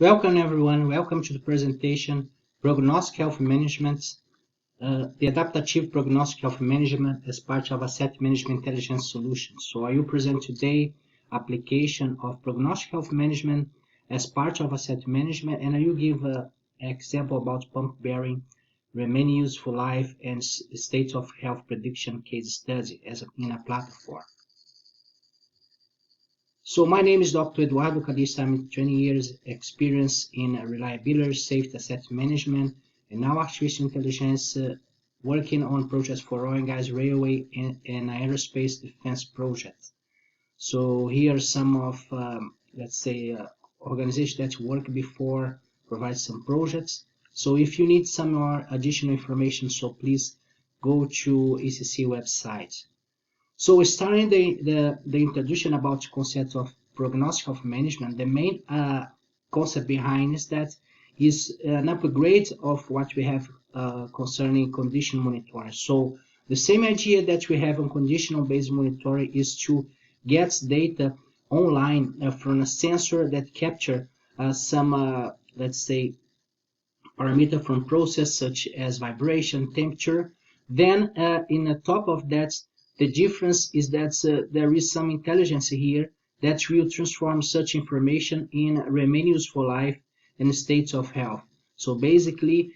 Welcome everyone, welcome to the presentation Prognostic Health Management, the Adaptative Prognostic Health Management as part of Asset Management Intelligence Solutions. So I will present today application of Prognostic Health Management as part of Asset Management, and I will give an example about pump bearing, remaining useful life, and state of health prediction case study in a platform. So my name is Dr. Eduardo Calixto. I'm 20 years experience in reliability, safety, asset management, and now artificial intelligence, working on projects for oil and gas, railway, and aerospace defense projects. So here are some of, organizations that work before, provide some projects. So if you need some more additional information, so please go to ECC website. So starting the introduction about the concept of prognostic health management, the main concept behind is that is an upgrade of what we have concerning condition monitoring. So the same idea that we have on conditional based monitoring is to get data online from a sensor that capture some parameter from process such as vibration, temperature. Then in the top of that, the difference is that there is some intelligence here that will transform such information in remaining useful life and states of health. So basically,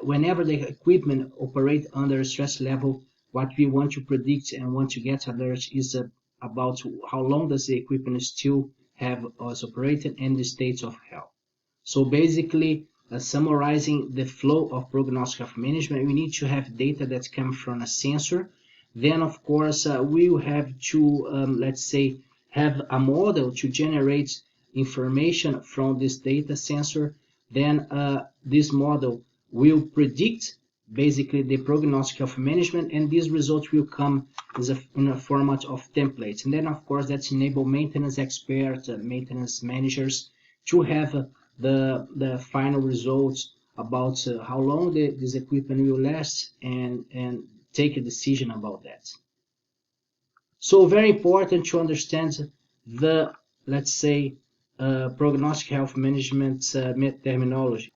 whenever the equipment operate under stress level, what we want to predict and want to get alert is about how long does the equipment still have us operating and the states of health. So basically, summarizing the flow of prognostic health management, we need to have data that comes from a sensor. Then, of course, we will have to, have a model to generate information from this data sensor. Then this model will predict basically the prognostic health management, and these results will come in a format of templates. And then, of course, that's enable maintenance experts, maintenance managers to have the final results about how long this equipment will last and take a decision about that. So very important to understand the, prognostic health management terminology.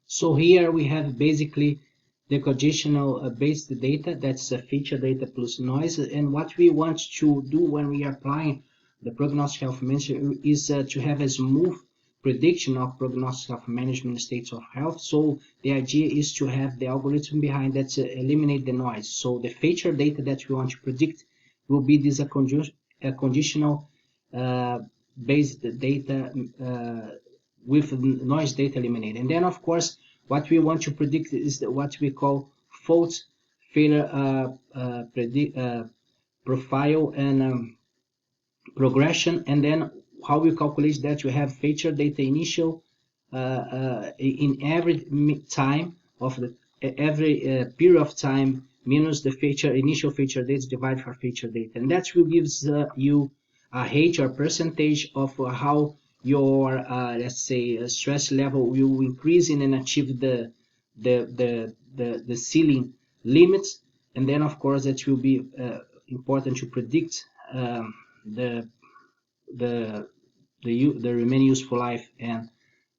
So here we have basically the conditional based data, that's feature data plus noise. And what we want to do when we are applying the prognostic health management is to have a smooth prediction of prognostic health management states of health. So the idea is to have the algorithm behind that to eliminate the noise. So the feature data that we want to predict will be this conditional based data with noise data eliminated. And then, of course, what we want to predict is what we call fault failure profile and progression. And then how we calculate that, we have feature data initial in every time of every period of time minus the initial feature data divided by feature data, and that will give you a rate or percentage of how your stress level will increase in and achieve the ceiling limits. And then, of course, that will be important to predict the remaining useful life and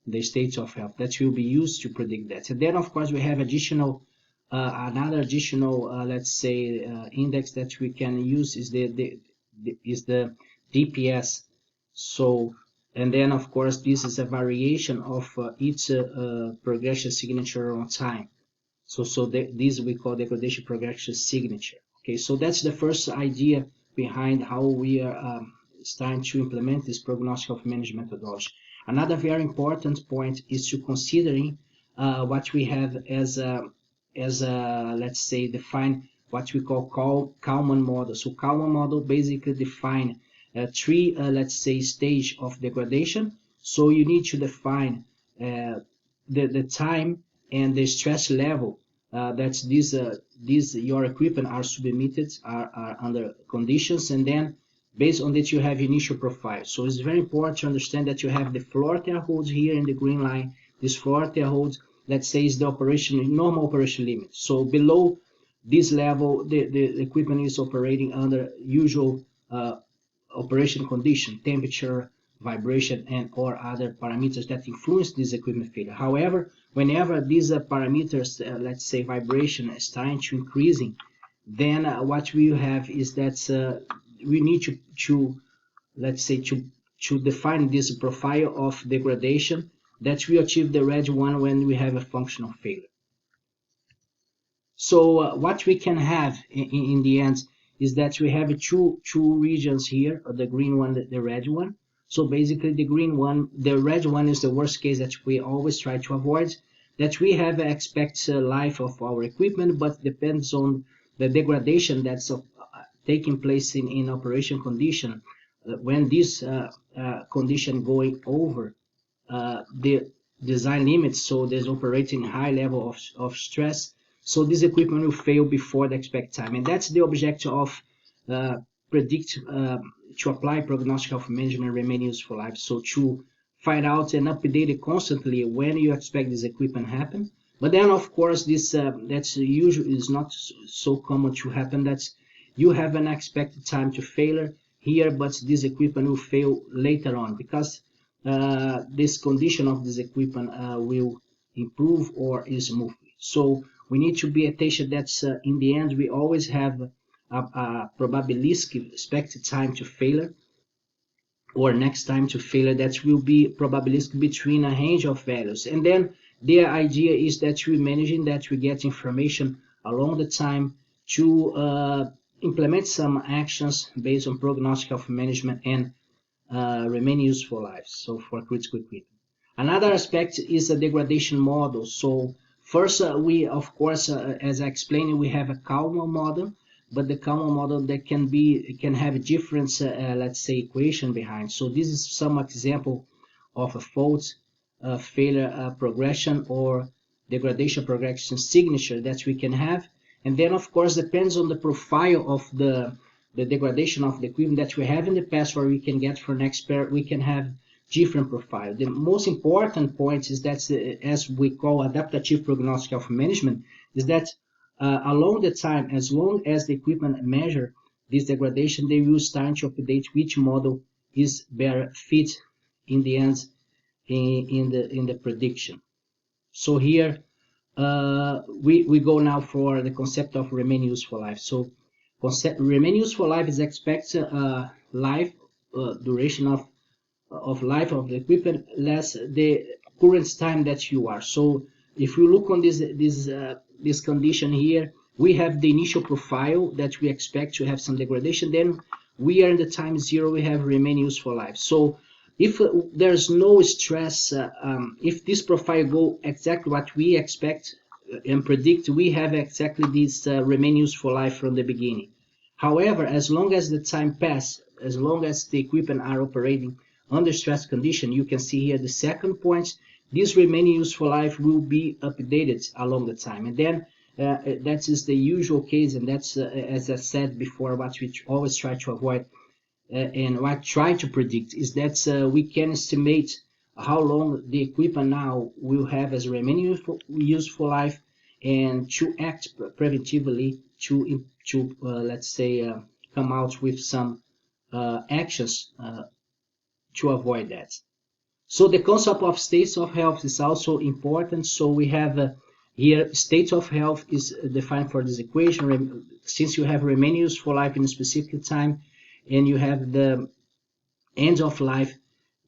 the states of health that will be used to predict that. And then, of course, we have additional another additional index that we can use is the DPS. So, and then, of course, this is a variation of each progression signature on time. So this we call degradation progression signature. Okay, so that's the first idea behind how we are starting to implement this prognostic health management methodology. Another very important point is to considering what we have as define what we call Kalman model. So Kalman model basically define three stage of degradation. So you need to define the time and the stress level that these your equipment are submitted, are under conditions, and then based on that you have initial profile. So it's very important to understand that you have the floor threshold here in the green line. This floor threshold, let's say, is the normal operation limit. So below this level, the equipment is operating under usual operation condition, temperature, vibration and or other parameters that influence this equipment failure. However, whenever these parameters, let's say vibration, is starting to increasing, then what we have is that we need to let's say to define this profile of degradation that we achieve the red one when we have a functional failure. So what we can have in the end is that we have two regions here, the green one, the red one. So basically the green one, the red one is the worst case that we always try to avoid, that we have expected life of our equipment, but depends on the degradation that's taking place in operation condition. When this condition going over the design limits, so there's operating high level of stress, so this equipment will fail before the expected time. And that's the objective of to apply prognostic health management remain useful life. So to find out and update it constantly when you expect this equipment happen. But then of course this that's usually is not so common to happen. That's you have an expected time to failure here, but this equipment will fail later on because this condition of this equipment will improve or is smoothly. So we need to be attention that in the end we always have a probabilistic expected time to failure or next time to failure that will be probabilistic between a range of values. And then the idea is that we're managing that we get information along the time to implement some actions based on prognostic health management and remain useful lives, so for critical equipment. Another aspect is a degradation model. So first, we of course, as I explained, we have a Kalman model, but the Kalman model that can have a different, let's say, equation behind. So this is some example of a fault, failure progression or degradation progression signature that we can have, and then of course depends on the profile of the degradation of the equipment that we have in the past, where we can get for next pair, we can have different profile. The most important point is that, as we call adaptative prognostic health management, is that along the time, as long as the equipment measure this degradation, they will start to update which model is better fit in the end in the prediction. So here we go now for the concept of remain useful life. So remain useful life is expected life duration of life of the equipment less the current time that you are. So if you look on this condition here, we have the initial profile that we expect to have some degradation. Then we are in the time zero, we have remain useful life. So if there's no stress, if this profile go exactly what we expect and predict, we have exactly this remain useful life from the beginning. However, as long as the time passes, as long as the equipment are operating under stress condition, you can see here the second point, this remaining useful life will be updated along the time. And then that is the usual case, and that's, as I said before, what we always try to avoid and what I try to predict is that we can estimate how long the equipment now will have as remaining useful life, and to act preventively to let's say come out with some actions to avoid that. So the concept of states of health is also important. So we have here state of health is defined for this equation. Since you have remaining useful life in a specific time and you have the end of life,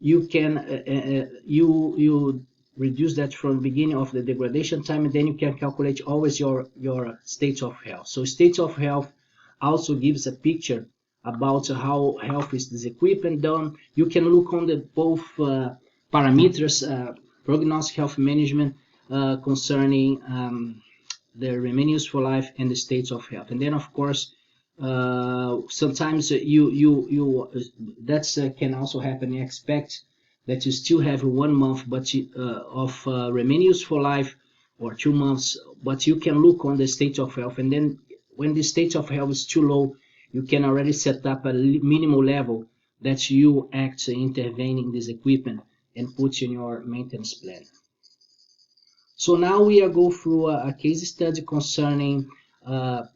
you can you reduce that from the beginning of the degradation time, and then you can calculate always your state of health. So state of health also gives a picture about how health is this equipment done. You can look on the both parameters, prognostic health management concerning the remaining useful life and the states of health. And then of course sometimes you that's can also happen. You expect that you still have 1 month but of remaining useful life or 2 months, but you can look on the state of health, and then when the state of health is too low, you can already set up a minimal level that you act intervening this equipment and put in your maintenance plan. So now we are go through a case study concerning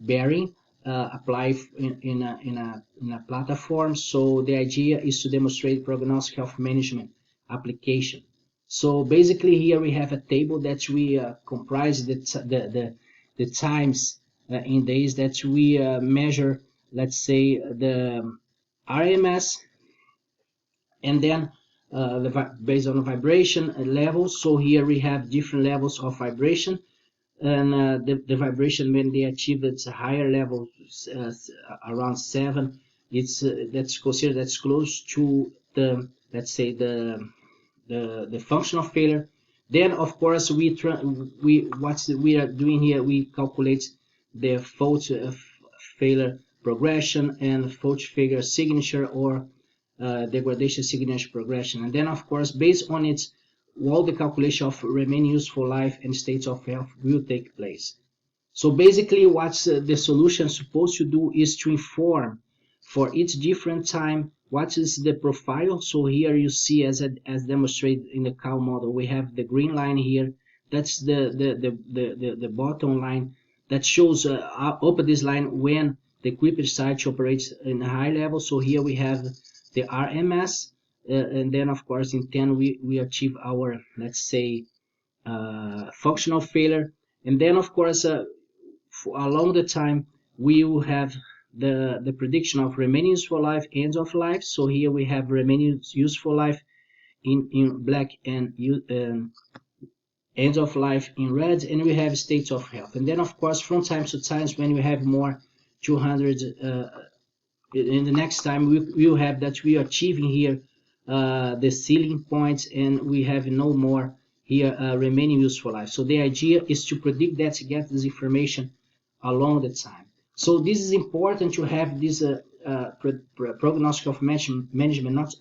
bearing. apply in a platform. So the idea is to demonstrate prognostic health management application. So basically here we have a table that we comprise the times in days that we measure, let's say, the RMS, and then based on vibration levels. So here we have different levels of vibration, and the vibration, when they achieve its higher level, around 7, it's that's considered that's close to the, let's say, the functional failure. Then of course we are doing here, we calculate the fault failure progression and fault failure signature, or degradation signature progression. And then of course, based on its, all the calculation of remaining useful life and states of health will take place. So basically what the solution is supposed to do is to inform for each different time what is the profile. So here you see, as demonstrated in the cow model, we have the green line here. That's the bottom line that shows up this line when the equipment starts to operate in a high level. So here we have the RMS, and then of course in 10 we achieve our, let's say, functional failure. And then of course along the time we will have the prediction of remaining useful life, ends of life. So here we have remaining useful life in black, and ends of life in red, and we have states of health. And then of course from time to time, when we have more 200 in the next time, we will have that we are achieving here the ceiling points, and we have no more here remaining useful life. So the idea is to predict that, to get this information along the time. So this is important to have this prognostic of management not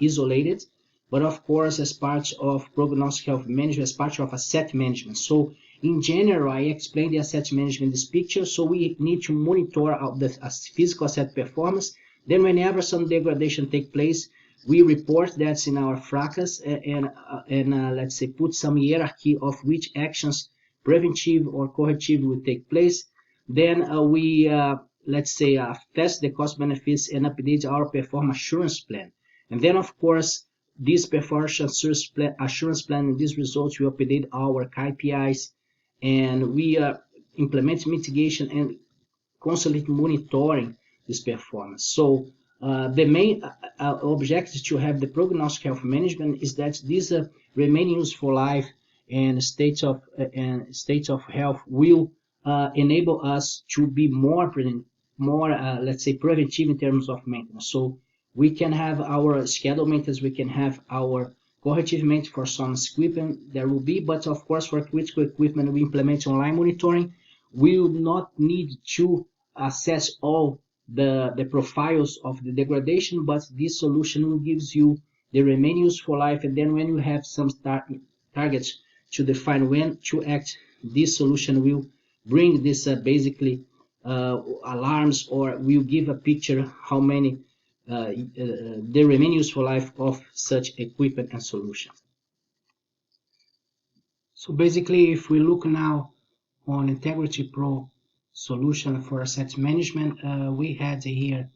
isolated, but of course as part of prognostic health management, as part of asset management. So in general, I explained the asset management in this picture. So we need to monitor the physical asset performance. Then whenever some degradation takes place, we report that in our fracas, and let's say put some hierarchy of which actions, preventive or corrective, will take place. Then we let's say test the cost benefits and update our performance assurance plan. And then of course this performance assurance plan and these results will update our KPIs, and we implement mitigation and constantly monitoring this performance. So the main objective to have the prognostic health management is that these remaining useful life and states of health will enable us to be more let's say preventive in terms of maintenance. So we can have our scheduled maintenance, we can have our corrective maintenance for some equipment there will be, but of course for critical equipment we implement online monitoring. We will not need to assess all the profiles of the degradation, but this solution will gives you the remaining useful life, and then when you have some targets to define when to act, this solution will bring this basically alarms, or will give a picture how many the remaining useful life of such equipment and solution. So basically, if we look now on Integrity Pro solution for asset management, we had here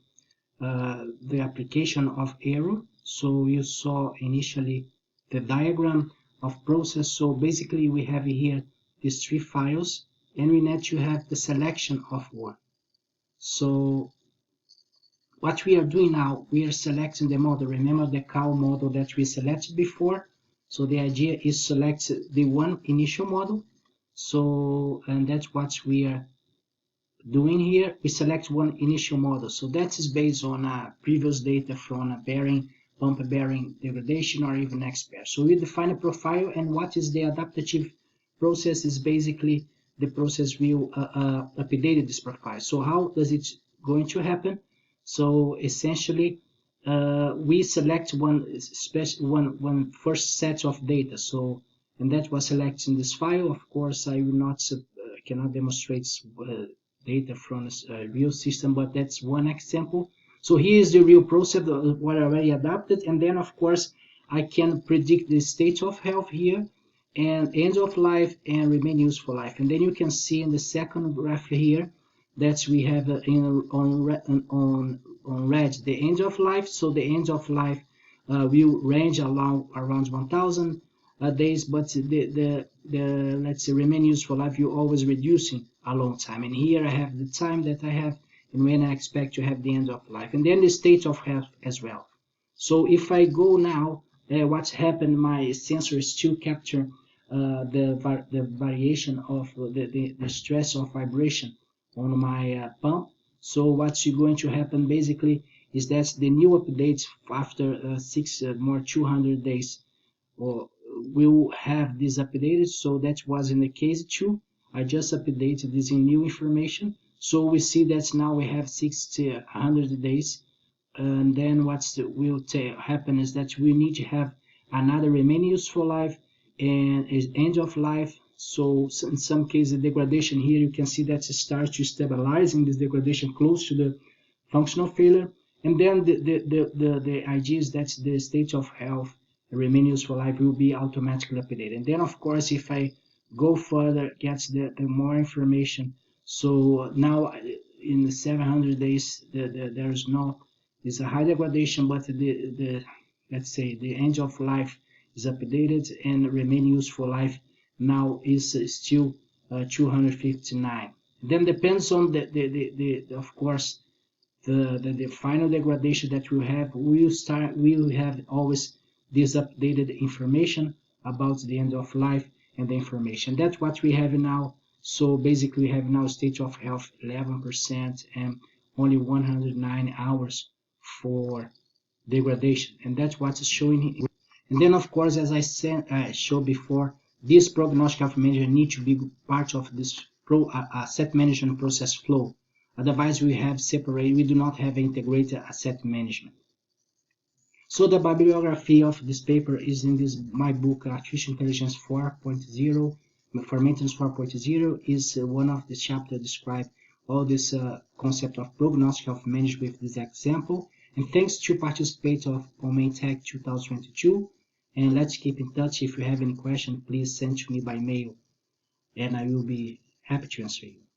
the application of Aero. So you saw initially the diagram of process. So basically we have here these 3 files, and we need to have the selection of one. So what we are doing now, we are selecting the model. Remember the cow model that we selected before? So the idea is select the one initial model. So, and that's what we are doing here. We select one initial model. So that is based on previous data from a bearing, pump bearing degradation, or even expert. So we define a profile, and what is the adaptative process is basically the process will update this profile. So how does it going to happen? So essentially we select one first set of data. So, and that was selected in this file. Of course I will not cannot demonstrate data from a real system, but that's one example. So here is the real process what I already adapted, and then of course I can predict the state of health here, and end of life and remaining useful life. And then you can see in the second graph here that we have on red the end of life. So the end of life will range around 1,000 days, but the let's say remain useful life will always reducing a long time. And here I have the time that I have and when I expect to have the end of life, and then the state of health as well. So if I go now, what's happened? My sensor still capture the variation of the stress of vibration on my pump. So what's going to happen basically is that the new updates after 200 days or will have this updated. So that was in the case 2. I just updated this in new information. So we see that now we have 100 days, and then what will happen is that we need to have another remaining useful life and is end of life. So in some cases, degradation here, you can see that it starts to stabilizing this degradation close to the functional failure. And then the idea is that the state of health, remaining useful life, will be automatically updated. And then, of course, if I go further, gets the more information. So now in the 700 days, there's no, it's a high degradation, but the let's say the end of life is updated, and remaining useful life now is still 259. Then depends on the of course the final degradation that we have. We'll have always this updated information about the end of life and the information. That's what we have now. So basically we have now state of health 11% and only 109 hours for degradation, and that's what's showing here. And then of course, as I showed before, this prognostic health management needs to be part of this asset management process flow. Otherwise we have separate, we do not have integrated asset management. So the bibliography of this paper is in this my book Artificial Intelligence 4.0 for Maintenance 4.0 is one of the chapters describe all this concept of prognostic health management with this example. And thanks to participate of Omaintec 2022. And let's keep in touch. If you have any question, please send to me by mail, and I will be happy to answer you.